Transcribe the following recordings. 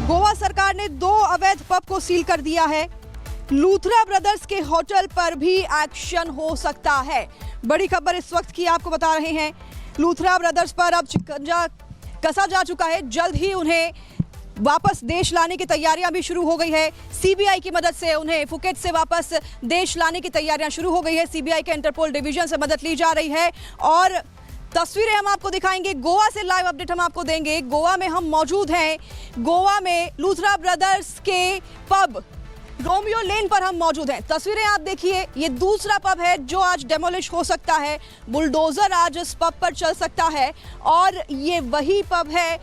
गोवा सरकार ने 2 अवैध पब को सील कर दिया है। लूथरा ब्रदर्स के होटल पर भी एक्शन हो सकता है। बड़ी खबर इस वक्त की आपको बता रहे हैं। लूथरा ब्रदर्स पर अब शिकंजा कसा जा चुका है। जल्द ही उन्हें वापस देश लाने की तैयारियां भी शुरू हो गई है। सीबीआई की मदद से उन्हें फुकेट से वापस देश लाने की तैयारियां शुरू हो गई है। सीबीआई के इंटरपोल डिवीजन से मदद ली जा रही है और तस्वीरें हम आपको दिखाएंगे। गोवा से लाइव अपडेट हम आपको देंगे। गोवा में हम मौजूद हैं। गोवा में लूथरा ब्रदर्स के पब रोमियो लेन पर हम मौजूद हैं। तस्वीरें आप देखिए, ये दूसरा पब है जो आज डेमोलिश हो सकता है। बुलडोजर आज इस पब पर चल सकता है और ये वही पब है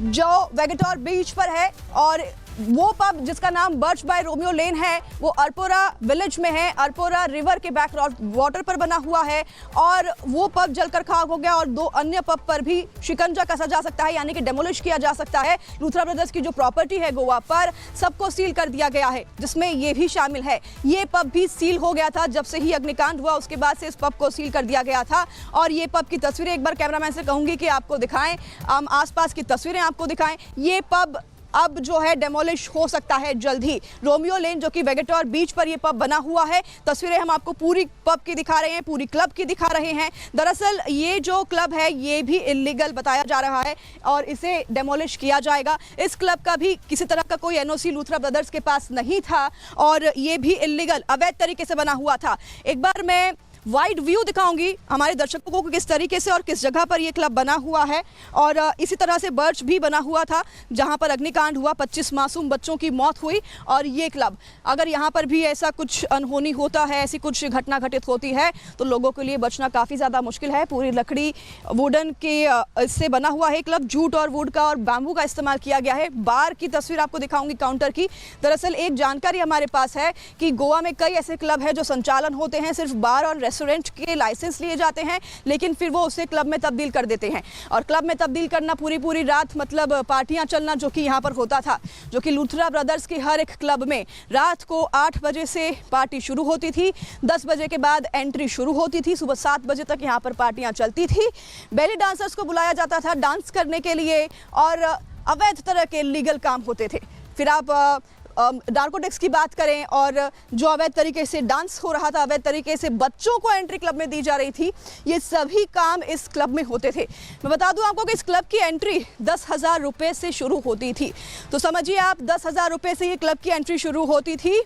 जो वेगेटोर बीच पर है और वो पब जिसका नाम बर्च बाय रोमियो लेन है वो अरपोरा विलेज में है। अरपोरा रिवर के बैक वाटर पर बना हुआ है और वो पब जलकर खाक हो गया और 2 अन्य पब पर भी शिकंजा कसा जा सकता है, यानी कि डेमोलिश किया जा सकता है। लूथरा ब्रदर्स की जो प्रॉपर्टी है गोवा पर सबको सील कर दिया गया है, जिसमें ये भी शामिल है। ये पब भी सील हो गया था जब से ही अग्निकांड हुआ, उसके बाद से इस पब को सील कर दिया गया था। और ये पब की तस्वीरें एक बार कैमरामैन से कहूंगी कि आपको दिखाएं, आसपास की तस्वीरें आपको दिखाएं। ये पब अब जो है डेमोलिश हो सकता है जल्द ही। रोमियो लेन जो कि वेगेटोर बीच पर ये पब बना हुआ है। तस्वीरें हम आपको पूरी पब की दिखा रहे हैं, पूरी क्लब की दिखा रहे हैं। दरअसल ये जो क्लब है ये भी इलीगल बताया जा रहा है और इसे डेमोलिश किया जाएगा। इस क्लब का भी किसी तरह का कोई एनओसी लूथरा ब्रदर्स के पास नहीं था और ये भी इलीगल अवैध तरीके से बना हुआ था। एक बार मैं वाइड व्यू दिखाऊंगी हमारे दर्शकों को किस तरीके से और किस जगह पर यह क्लब बना हुआ है। और इसी तरह से बर्च भी बना हुआ था जहां पर अग्निकांड हुआ, 25 मासूम बच्चों की मौत हुई। और ये क्लब अगर यहां पर भी ऐसा कुछ अनहोनी होता है, ऐसी कुछ घटना घटित होती है तो लोगों के लिए बचना काफ़ी ज़्यादा मुश्किल है। पूरी लकड़ी वुडन के से बना हुआ है क्लब। जूट और वुड का और बैम्बू का इस्तेमाल किया गया है। बार की तस्वीर आपको दिखाऊंगी, काउंटर की। दरअसल एक जानकारी हमारे पास है कि गोवा में कई ऐसे क्लब है जो संचालन होते हैं, सिर्फ बार और रेस्टोरेंट के लाइसेंस लिए जाते हैं, लेकिन फिर वो उसे क्लब में तब्दील कर देते हैं। और क्लब में तब्दील करना पूरी रात, मतलब पार्टियां चलना, जो कि यहाँ पर होता था, जो कि लूथरा ब्रदर्स के हर एक क्लब में रात को 8 बजे से पार्टी शुरू होती थी। 10 बजे के बाद एंट्री शुरू होती थी। सुबह 7 बजे तक यहाँ पर पार्टियां चलती थी। बेली डांसर्स को बुलाया जाता था डांस करने के लिए और अवैध तरह के लीगल काम होते थे। फिर आप नार्कोटिक्स की बात करें और जो अवैध तरीके से डांस हो रहा था, अवैध तरीके से बच्चों को एंट्री क्लब में दी जा रही थी, ये सभी काम इस क्लब में होते थे। मैं बता दूं आपको कि इस क्लब की एंट्री 10,000 रुपये से शुरू होती थी। तो समझिए आप, 10,000 रुपये से ये क्लब की एंट्री शुरू होती थी।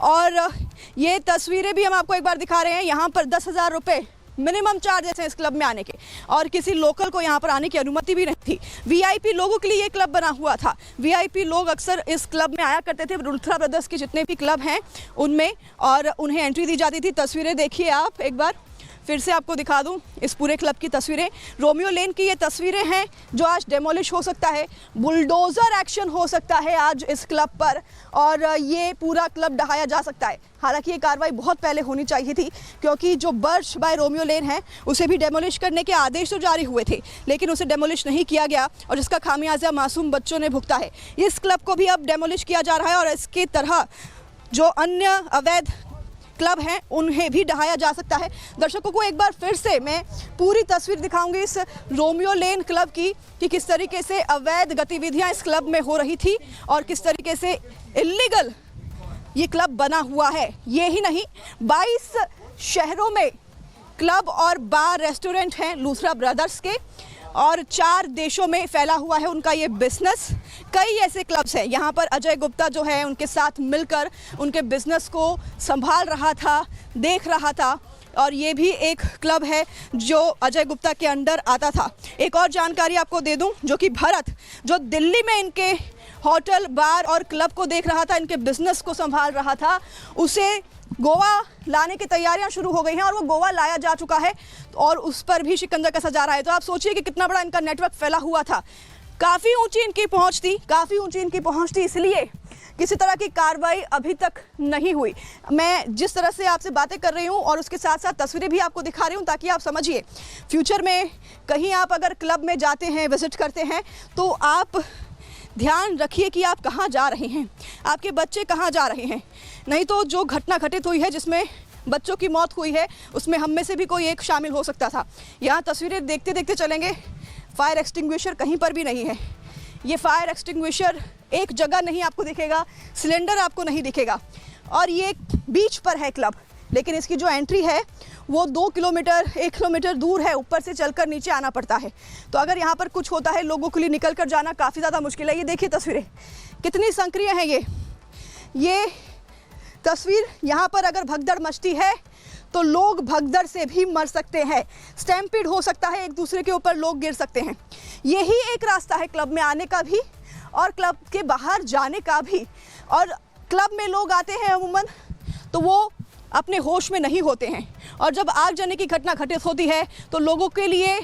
और ये तस्वीरें भी हम आपको एक बार दिखा रहे हैं। यहाँ पर 10,000 रुपये मिनिमम चार्जेस हैं इस क्लब में आने के और किसी लोकल को यहाँ पर आने की अनुमति भी नहीं थी। वीआईपी लोगों के लिए ये क्लब बना हुआ था। वीआईपी लोग अक्सर इस क्लब में आया करते थे, लूथरा ब्रदर्स के जितने भी क्लब हैं उनमें, और उन्हें एंट्री दी जाती थी। तस्वीरें देखिए आप, एक बार फिर से आपको दिखा दूं इस पूरे क्लब की तस्वीरें। रोमियो लेन की ये तस्वीरें हैं जो आज डेमोलिश हो सकता है। बुलडोजर एक्शन हो सकता है आज इस क्लब पर और ये पूरा क्लब ढहाया जा सकता है। हालांकि ये कार्रवाई बहुत पहले होनी चाहिए थी, क्योंकि जो बर्च बाय रोमियो लेन है उसे भी डेमोलिश करने के आदेश तो जारी हुए थे, लेकिन उसे डेमोलिश नहीं किया गया और जिसका खामियाजा मासूम बच्चों ने भुगता है। इस क्लब को भी अब डेमोलिश किया जा रहा है और इसके तरह जो अन्य अवैध क्लब हैं उन्हें भी ढहाया जा सकता है। दर्शकों को एक बार फिर से मैं पूरी तस्वीर दिखाऊंगी इस रोमियो लेन क्लब की कि किस तरीके से अवैध गतिविधियां इस क्लब में हो रही थी और किस तरीके से इल्लीगल ये क्लब बना हुआ है। ये ही नहीं, 22 शहरों में क्लब और बार रेस्टोरेंट हैं लूथरा ब्रदर्स के और 4 देशों में फैला हुआ है उनका ये बिजनेस। कई ऐसे क्लब्स हैं यहाँ पर। अजय गुप्ता जो है उनके साथ मिलकर उनके बिजनेस को संभाल रहा था, देख रहा था। और ये भी एक क्लब है जो अजय गुप्ता के अंडर आता था। एक और जानकारी आपको दे दूं, जो कि भरत, जो दिल्ली में इनके होटल, बार और क्लब को देख रहा था, इनके बिजनेस को संभाल रहा था, उसे गोवा लाने की तैयारियां शुरू हो गई हैं और वो गोवा लाया जा चुका है और उस पर भी शिकंजा कसा जा रहा है। तो आप सोचिए कि कितना बड़ा इनका नेटवर्क फैला हुआ था। काफ़ी ऊंची इनकी पहुंच थी, काफ़ी ऊंची इनकी पहुंच थी, इसलिए किसी तरह की कार्रवाई अभी तक नहीं हुई। मैं जिस तरह से आपसे बातें कर रही हूं और उसके साथ साथ तस्वीरें भी आपको दिखा रही हूं ताकि आप समझिए, फ्यूचर में कहीं आप अगर क्लब में जाते हैं, विजिट करते हैं, तो आप ध्यान रखिए कि आप कहाँ जा रहे हैं, आपके बच्चे कहाँ जा रहे हैं। नहीं तो जो घटना घटित हुई है जिसमें बच्चों की मौत हुई है उसमें हम में से भी कोई एक शामिल हो सकता था। यहाँ तस्वीरें देखते देखते चलेंगे, फायर एक्सटिंग्विशर कहीं पर भी नहीं है। ये फायर एक्सटिंग्विशर एक जगह नहीं आपको दिखेगा, सिलेंडर आपको नहीं दिखेगा। और ये बीच पर है क्लब, लेकिन इसकी जो एंट्री है वो 2 किलोमीटर 1 किलोमीटर दूर है, ऊपर से चलकर नीचे आना पड़ता है। तो अगर यहाँ पर कुछ होता है, लोगों के लिए निकल कर जाना काफ़ी ज़्यादा मुश्किल है। ये देखिए तस्वीरें कितनी संक्रिय हैं। ये तस्वीर, यहाँ पर अगर भगदड़ मचती है तो लोग भगदड़ से भी मर सकते हैं, स्टैम्पीड हो सकता है, एक दूसरे के ऊपर लोग गिर सकते हैं। यही एक रास्ता है क्लब में आने का भी और क्लब के बाहर जाने का भी। और क्लब में लोग आते हैं अमूमन तो वो अपने होश में नहीं होते हैं, और जब आग जलने की घटना घटित होती है तो लोगों के लिए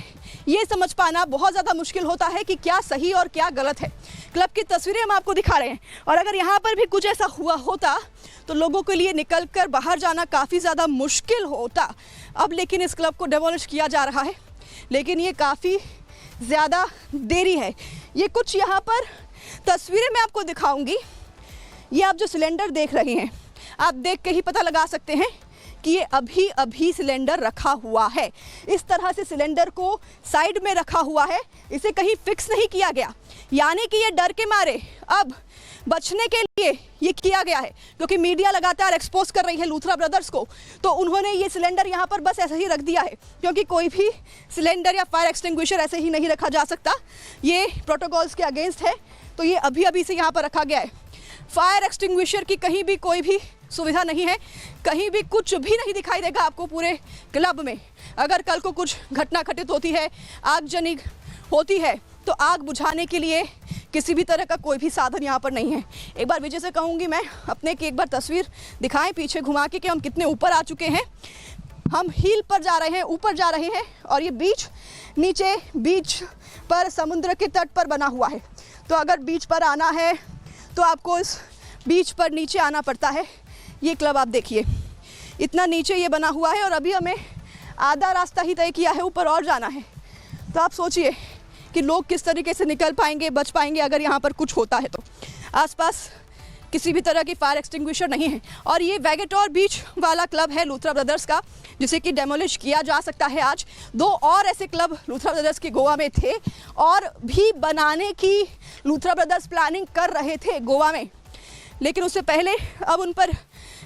ये समझ पाना बहुत ज़्यादा मुश्किल होता है कि क्या सही और क्या गलत है। क्लब की तस्वीरें हम आपको दिखा रहे हैं, और अगर यहाँ पर भी कुछ ऐसा हुआ होता तो लोगों के लिए निकलकर बाहर जाना काफ़ी ज़्यादा मुश्किल होता। अब लेकिन इस क्लब को डेमोलिश किया जा रहा है, लेकिन ये काफ़ी ज़्यादा देरी है। ये कुछ यहाँ पर तस्वीरें मैं आपको दिखाऊंगी। ये आप जो सिलेंडर देख रहे हैं, आप देख के ही पता लगा सकते हैं कि ये अभी अभी सिलेंडर रखा हुआ है। इस तरह से सिलेंडर को साइड में रखा हुआ है, इसे कहीं फिक्स नहीं किया गया, यानी कि ये डर के मारे अब बचने के लिए ये किया गया है, क्योंकि मीडिया लगातार एक्सपोज कर रही है लूथरा ब्रदर्स को। तो उन्होंने ये सिलेंडर यहाँ पर बस ऐसे ही रख दिया है, क्योंकि कोई भी सिलेंडर या फायर एक्सटिंग्विशर ऐसे ही नहीं रखा जा सकता, ये प्रोटोकॉल्स के अगेंस्ट है। तो ये अभी अभी से यहाँ पर रखा गया है। फायर एक्सटिंग्विशर की कहीं भी कोई भी सुविधा नहीं है, कहीं भी कुछ भी नहीं दिखाई देगा आपको पूरे क्लब में। अगर कल को कुछ घटना घटित होती है, आगजनी होती है, तो आग बुझाने के लिए किसी भी तरह का कोई भी साधन यहाँ पर नहीं है। एक बार विजय से कहूँगी मैं अपने की एक बार तस्वीर दिखाएं पीछे घुमा के कि हम कितने ऊपर आ चुके हैं। हम हील पर जा रहे हैं, ऊपर जा रहे हैं, और ये बीच नीचे बीच पर समुद्र के तट पर बना हुआ है। तो अगर बीच पर आना है तो आपको इस बीच पर नीचे आना पड़ता है। ये क्लब आप देखिए इतना नीचे ये बना हुआ है, और अभी हमें आधा रास्ता ही तय किया है, ऊपर और जाना है। तो आप सोचिए कि लोग किस तरीके से निकल पाएंगे, बच पाएंगे अगर यहाँ पर कुछ होता है तो। आसपास किसी भी तरह की फायर एक्सटिंग्विशर नहीं है। और ये वेगेटोर बीच वाला क्लब है लूथरा ब्रदर्स का, जिसे कि डेमोलिश किया जा सकता है आज। 2 और ऐसे क्लब लूथरा ब्रदर्स के गोवा में थे, और भी बनाने की लूथरा ब्रदर्स प्लानिंग कर रहे थे गोवा में, लेकिन उससे पहले अब उन पर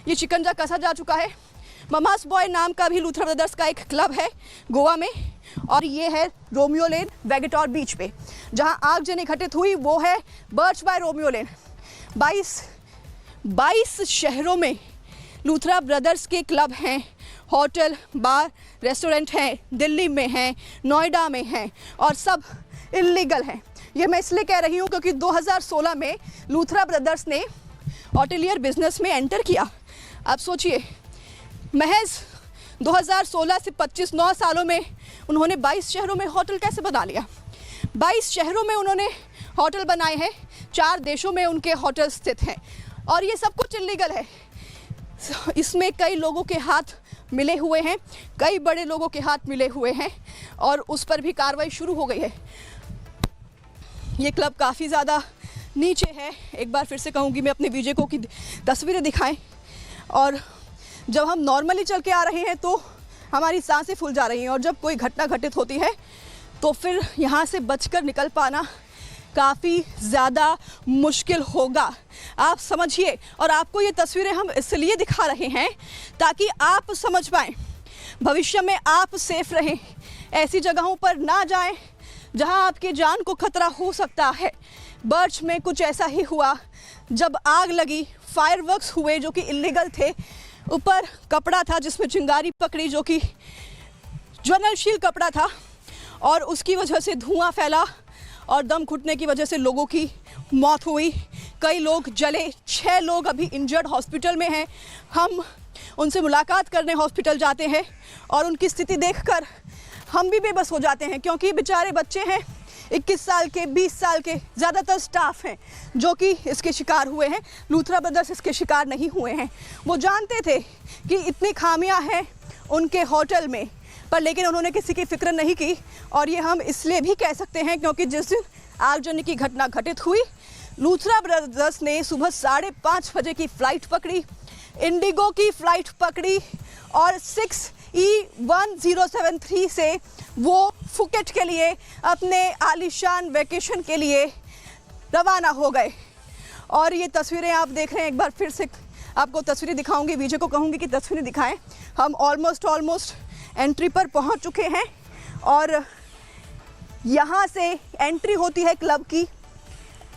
ये शिकंजा कसा जा चुका है। ममास बॉय नाम का भी लूथरा ब्रदर्स का एक क्लब है गोवा में, और ये है रोमियो लेन वेगेटोर बीच पे। जहां आगजनी घटित हुई वो है बर्च बाय रोमियो लेन। 22 शहरों में लूथरा ब्रदर्स के क्लब हैं, होटल बार रेस्टोरेंट हैं, दिल्ली में हैं, नोएडा में हैं, और सब इल्लीगल हैं। ये मैं इसलिए कह रही हूँ क्योंकि 2016 में लूथरा ब्रदर्स ने होटलियर बिजनेस में एंटर किया। आप सोचिए, महज 2016 से 25 9 सालों में उन्होंने 22 शहरों में होटल कैसे बना लिया। 22 शहरों में उन्होंने होटल बनाए हैं, 4 देशों में उनके होटल स्थित हैं, और ये सब कुछ इल्लीगल है। इसमें कई लोगों के हाथ मिले हुए हैं, कई बड़े लोगों के हाथ मिले हुए हैं, और उस पर भी कार्रवाई शुरू हो गई है। ये क्लब काफ़ी ज़्यादा नीचे है। एक बार फिर से कहूँगी मैं अपने विजय को कि तस्वीरें दिखाएं। और जब हम नॉर्मली चल के आ रहे हैं तो हमारी सांसें फूल जा रही हैं, और जब कोई घटना घटित होती है तो फिर यहाँ से बचकर निकल पाना काफ़ी ज़्यादा मुश्किल होगा। आप समझिए, और आपको ये तस्वीरें हम इसलिए दिखा रहे हैं ताकि आप समझ पाएँ, भविष्य में आप सेफ रहें, ऐसी जगहों पर ना जाएं जहां आपकी जान को खतरा हो सकता है। बर्च में कुछ ऐसा ही हुआ, जब आग लगी, फायरवर्क्स हुए जो कि इल्लीगल थे, ऊपर कपड़ा था जिसमें चिंगारी पकड़ी जो कि ज्वलनशील कपड़ा था, और उसकी वजह से धुआं फैला और दम घुटने की वजह से लोगों की मौत हुई। कई लोग जले, 6 लोग अभी इंजर्ड हॉस्पिटल में हैं। हम उनसे मुलाकात करने हॉस्पिटल जाते हैं और उनकी स्थिति देखकर हम भी बेबस हो जाते हैं, क्योंकि बेचारे बच्चे हैं, 21 साल के, 20 साल के, ज़्यादातर स्टाफ हैं जो कि इसके शिकार हुए हैं। लूथरा ब्रदर्स इसके शिकार नहीं हुए हैं। वो जानते थे कि इतनी खामियां हैं उनके होटल में, पर लेकिन उन्होंने किसी की फिक्र नहीं की। और ये हम इसलिए भी कह सकते हैं क्योंकि जिस दिन आगजनी की घटना घटित हुई, लूथरा ब्रदर्स ने सुबह 5:30 बजे की फ़्लाइट पकड़ी, इंडिगो की फ़्लाइट पकड़ी, और 6E1073 से वो फुकेट के लिए अपने आलीशान वेकेशन के लिए रवाना हो गए। और ये तस्वीरें आप देख रहे हैं, एक बार फिर से आपको तस्वीरें दिखाऊंगी, विजय को कहूंगी कि तस्वीरें दिखाएं। हम ऑलमोस्ट एंट्री पर पहुंच चुके हैं और यहाँ से एंट्री होती है क्लब की।